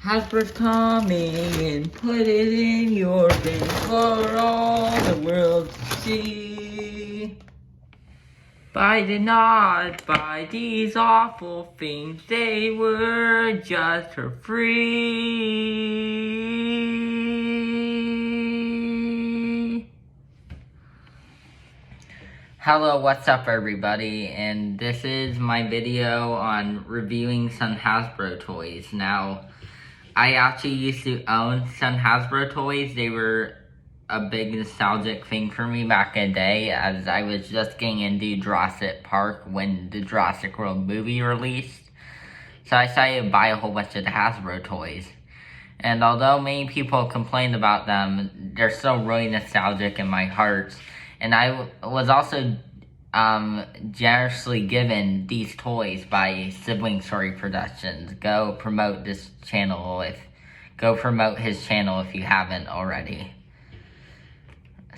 Hasbro coming and put it in your bin for all the world to see. Did not buy these awful things, they were just for free. Hello, what's up everybody, and this is my video on reviewing some Hasbro toys. Now, I actually used to own some Hasbro toys. They were a big nostalgic thing for me back in the day, as I was just getting into Jurassic Park when the Jurassic World movie released. So I decided to buy a whole bunch of the Hasbro toys. And although many people complained about them, they're still really nostalgic in my heart. And I was also generously given these toys by Sibling Story Productions. Go promote his channel if you haven't already.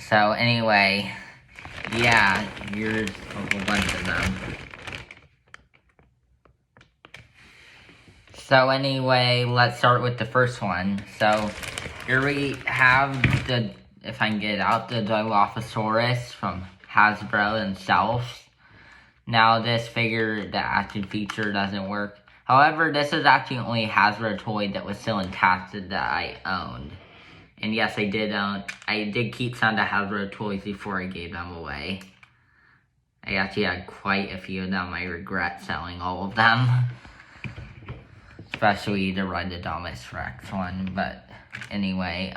So anyway, yeah, here's a whole bunch of them. So anyway, let's start with the first one. So here we have the, if I can get it out, the Dilophosaurus from Hasbro themselves. Now this figure, the action feature doesn't work. However, this is actually only a Hasbro toy that was still intact that I owned. And yes, I did keep some of the Hasbro toys before I gave them away. I actually had quite a few of them. I regret selling all of them. Especially the Rhinodomus Rex one. But anyway,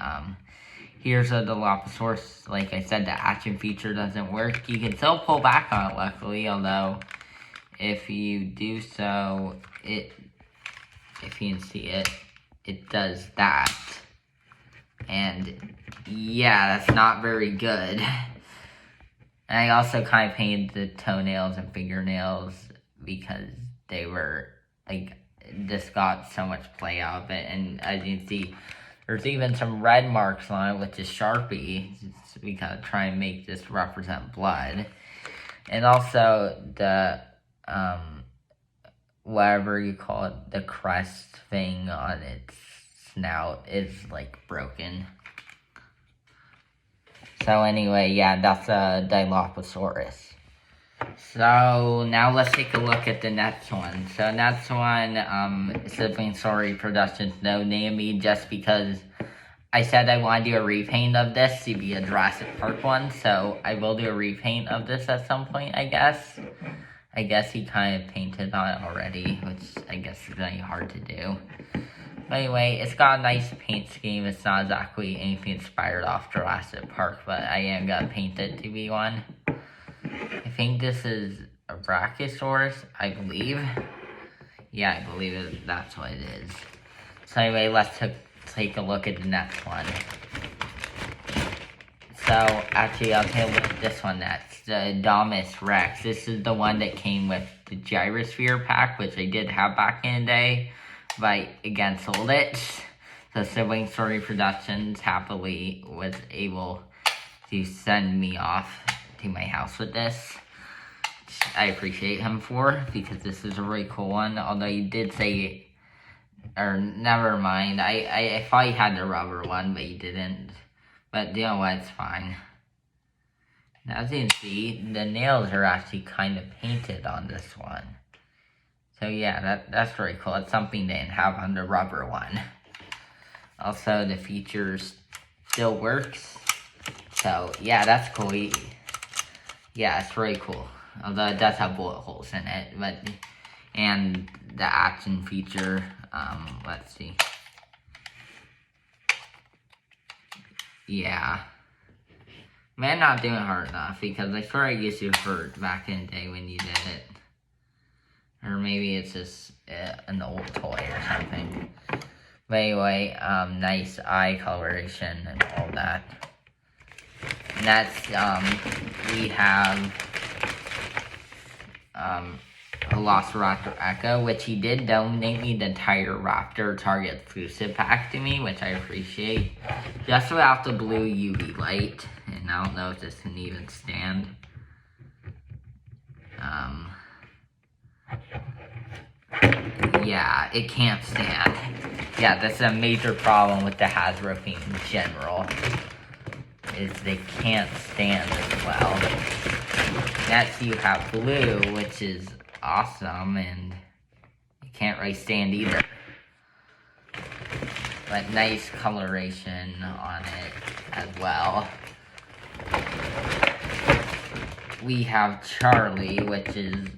here's a Dilophosaurus. Like I said, the action feature doesn't work. You can still pull back on it, luckily, although if you do so, if you can see it, it does that. And yeah, that's not very good. And I also kind of painted the toenails and fingernails because they were, like, this got so much play out of it. And as you can see, there's even some red marks on it, which is Sharpie, because trying to make this represent blood. And also the, whatever you call it, the crest thing on its snout is, like, broken. So anyway, yeah, that's a Dilophosaurus. So now let's take a look at the next one. So next one, Sibling Story Productions no name me just because I said I want to do a repaint of this to be a Jurassic Park one. So I will do a repaint of this at some point, I guess. I guess he kind of painted on it already, which I guess is really hard to do. But anyway, it's got a nice paint scheme. It's not exactly anything inspired off Jurassic Park, but I am going to paint it to be one. I think this is a Brachiosaurus, I believe. Yeah, I believe that's what it is. So anyway, let's take a look at the next one. So, actually, I'll take a look at this one next. The Domus Rex. This is the one that came with the Gyrosphere pack, which I did have back in the day, but I, again, sold it. So, Sibling Story Productions happily was able to send me off to my house with this. I appreciate him for, because this is a really cool one. Although you did say, or never mind, I thought you had the rubber one, but you didn't. But you know what, it's fine. Now, as you can see, the nails are actually kind of painted on this one. So yeah, that's really cool. It's something they didn't have on the rubber one. Also, the features still works. So yeah, that's cool. Yeah, it's really cool. Although it does have bullet holes in it, and the action feature, let's see. Yeah. Man, not doing hard enough, because I swear I used to hurt back in the day when you did it. Or maybe it's just an old toy or something. But anyway, nice eye coloration and all that. Next, we have Velociraptor Echo, which he did donate me the entire Raptor Target exclusive pack to me, which I appreciate. Just without the blue UV light, and I don't know if this can even stand. yeah, it can't stand. Yeah, that's a major problem with the Hasbro theme in general, is they can't stand as well. Next you have blue, which is awesome, and you can't really stand either. But nice coloration on it as well. We have Charlie, which is,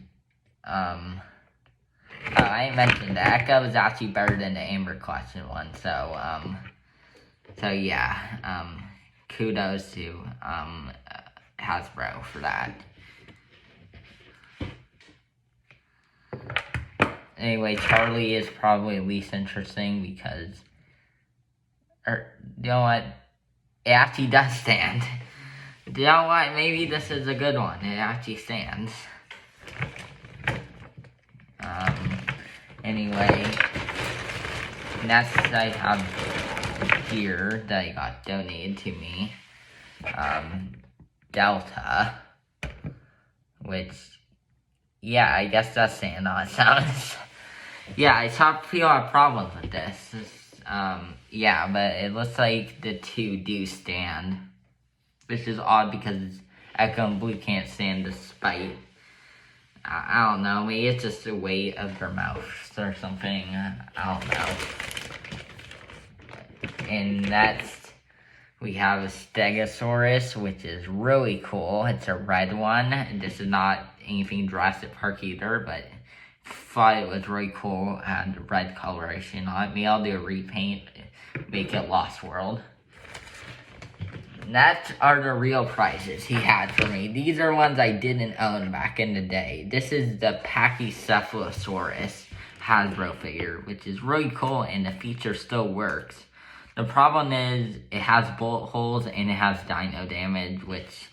I mentioned the Echo is actually better than the Amber Collection one, so yeah, kudos to, Hasbro for that. Anyway, Charlie is probably least interesting because, you know what, it actually does stand. You know what, maybe this is a good one, it actually stands. Anyway, next I have here that got donated to me, Delta, which, yeah, I guess does stand on its own. Yeah, I saw people have problems with this. Yeah, but it looks like the two do stand, which is odd because Echo and Blue can't stand despite, I don't know, maybe it's just the weight of their mouths or something, I don't know. And next, we have a Stegosaurus, which is really cool. It's a red one. This is not anything Jurassic Park either, but thought it was really cool. It had red coloration on it. Maybe I'll do a repaint, make it Lost World. That are the real prizes he had for me. These are ones I didn't own back in the day. This is the Pachycephalosaurus Hasbro figure, which is really cool and the feature still works. The problem is it has bullet holes and it has dino damage, which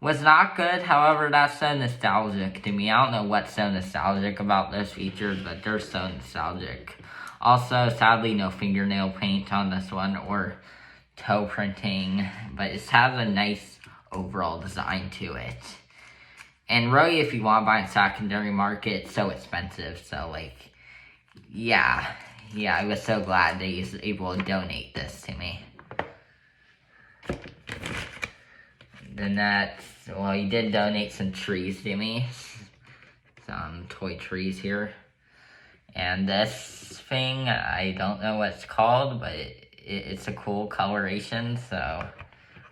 was not good. However, that's so nostalgic to me. I don't know what's so nostalgic about those features, but they're so nostalgic. Also, sadly, no fingernail paint on this one or toe printing, but it has a nice overall design to it. And really, if you want to buy in secondary market, it's so expensive. So, like, yeah, I was so glad that he was able to donate this to me. Then that's, well, he did donate some trees to me. Some toy trees here. And this thing, I don't know what it's called, but it's a cool coloration, so,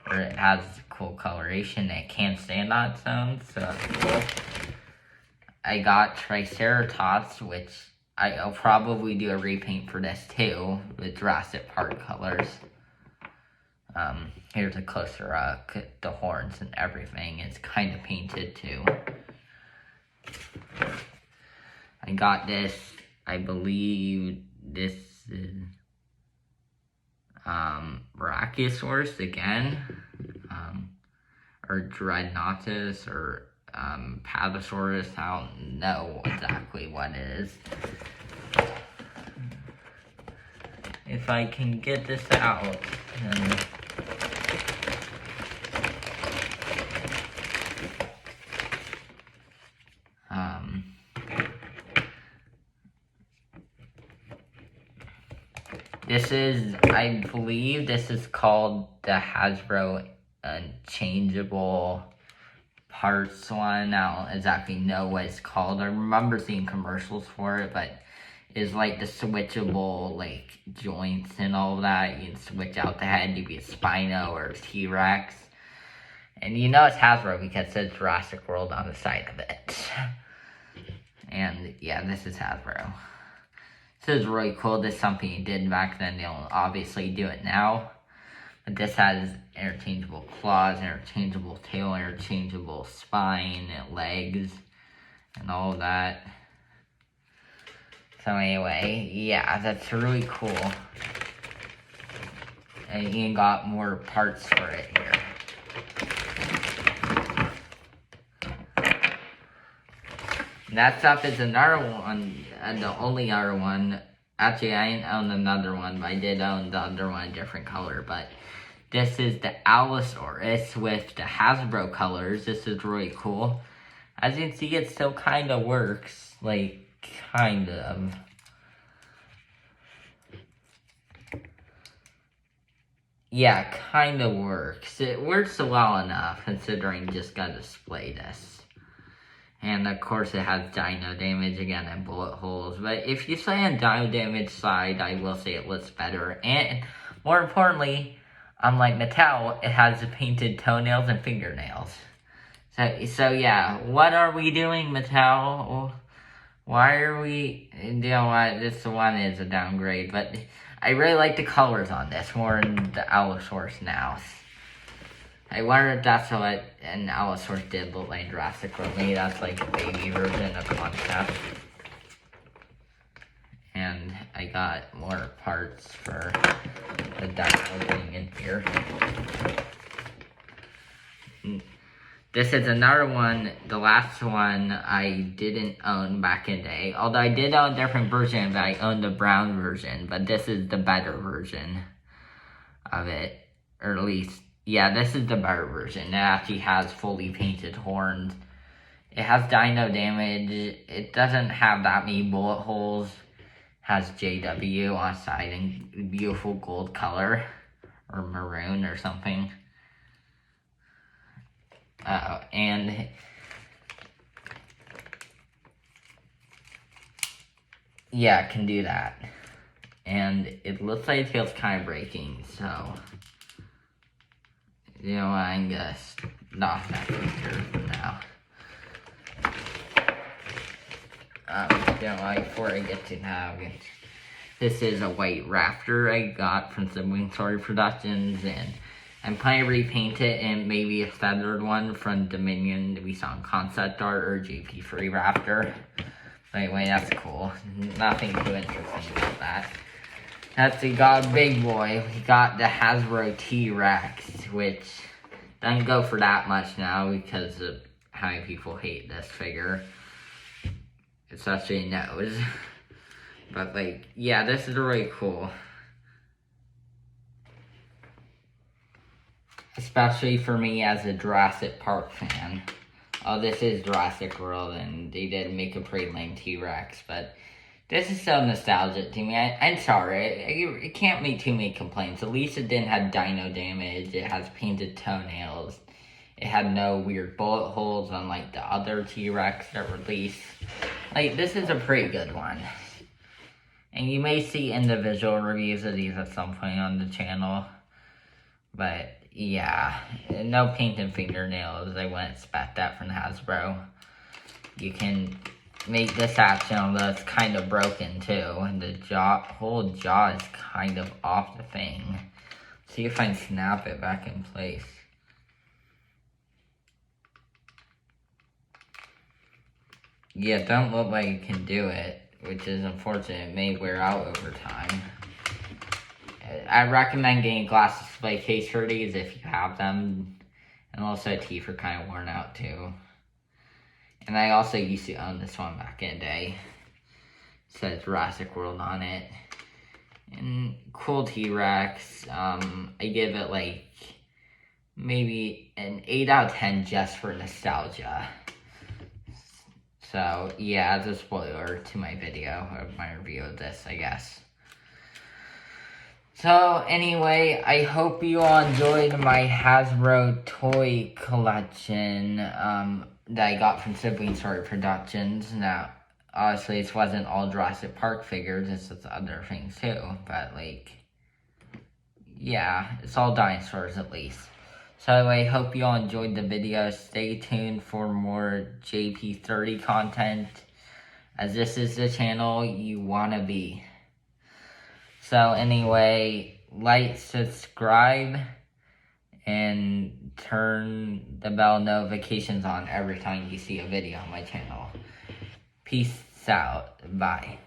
or it has cool coloration that can stand on its own, so that's cool. I got Triceratops, which I'll probably do a repaint for this too, with Jurassic Park colors. Here's a closer look at the horns and everything. It's kind of painted too. I got this, I believe this is Brachiosaurus again, or Dreadnoughtus, or Patasaurus. I don't know exactly what it is. If I can get this out, this is, I believe this is called the Hasbro Unchangeable Parts one. I don't exactly know what it's called. I remember seeing commercials for it, but it's like the switchable, like, joints and all of that. You can switch out the head to be a Spino or a T-Rex. And you know it's Hasbro because it says Jurassic World on the side of it. And yeah, this is Hasbro. This is really cool. This is something you did back then. They'll obviously do it now. But this has interchangeable claws, interchangeable tail, interchangeable spine, legs, and all of that. So anyway, yeah, that's really cool. And you got more parts for it here. Next up is another one, the only other one. Actually, I didn't own another one, but I did own the other one, a different color. But this is the Allosaurus with the Hasbro colors. This is really cool. As you can see, it still kind of works. Like, kind of. yeah, kind of works. It works well enough considering just got display this. And of course it has dino damage again and bullet holes. But if you say on dino damage side, I will say it looks better. And more importantly, unlike Mattel, it has painted toenails and fingernails. So yeah, what are we doing, Mattel? Why are we, you know what, this one is a downgrade, but I really like the colors on this more than the Allosaurus now. I wonder if that's what an Allosaurus did look like Jurassic World. Maybe that's like a baby version of concept. And I got more parts for the dino thing in here. This is another one, the last one I didn't own back in the day. Although I did own a different version, but I owned the brown version. But this is the better version of it. Or at least, yeah, this is the better version. It actually has fully painted horns. It has dino damage. It doesn't have that many bullet holes. It has JW on the side in beautiful gold color. Or maroon or something. And yeah, it can do that. And it looks like it feels kind of breaking, so you know what, I'm gonna stop that here for now. You know what, before I get to now, this is a white raptor I got from Sibling Story Productions, and I'm planning to repaint it and maybe a feathered one from Dominion that we saw in concept art, or JP3 Raptor. But anyway, that's cool. Nothing too interesting about that. Next, we got a big boy. We got the Hasbro T-Rex, which doesn't go for that much now because of how many people hate this figure. Especially nose. But like, yeah, this is really cool. Especially for me as a Jurassic Park fan. Oh, this is Jurassic World, and they did make a pretty lame T-Rex, but this is so nostalgic to me. I'm sorry, it can't make too many complaints. At least it didn't have dino damage, it has painted toenails, it had no weird bullet holes unlike the other T-Rex that released. Like, this is a pretty good one. And you may see individual reviews of these at some point on the channel, but yeah, no painted fingernails. I wouldn't expect that from Hasbro. You can make this action, although it's kind of broken too. And the whole jaw is kind of off the thing. See if I can snap it back in place. Yeah, it don't look like you can do it, which is unfortunate. It may wear out over time. I recommend getting a glass display case for these if you have them. And also teeth are kind of worn out too. And I also used to own this one back in the day. It says Jurassic World on it. And cool T-Rex. I give it like maybe an 8 out of 10 just for nostalgia. So yeah, as a spoiler to my video of my review of this, I guess. So anyway, I hope you all enjoyed my Hasbro toy collection that I got from Sibling Story Productions. Now, obviously this wasn't all Jurassic Park figures, this is other things too, but like, yeah, it's all dinosaurs at least. So anyway, hope you all enjoyed the video. Stay tuned for more JP30 content, as this is the channel you want to be. So anyway, like, subscribe, and turn the bell notifications on every time you see a video on my channel. Peace out. Bye.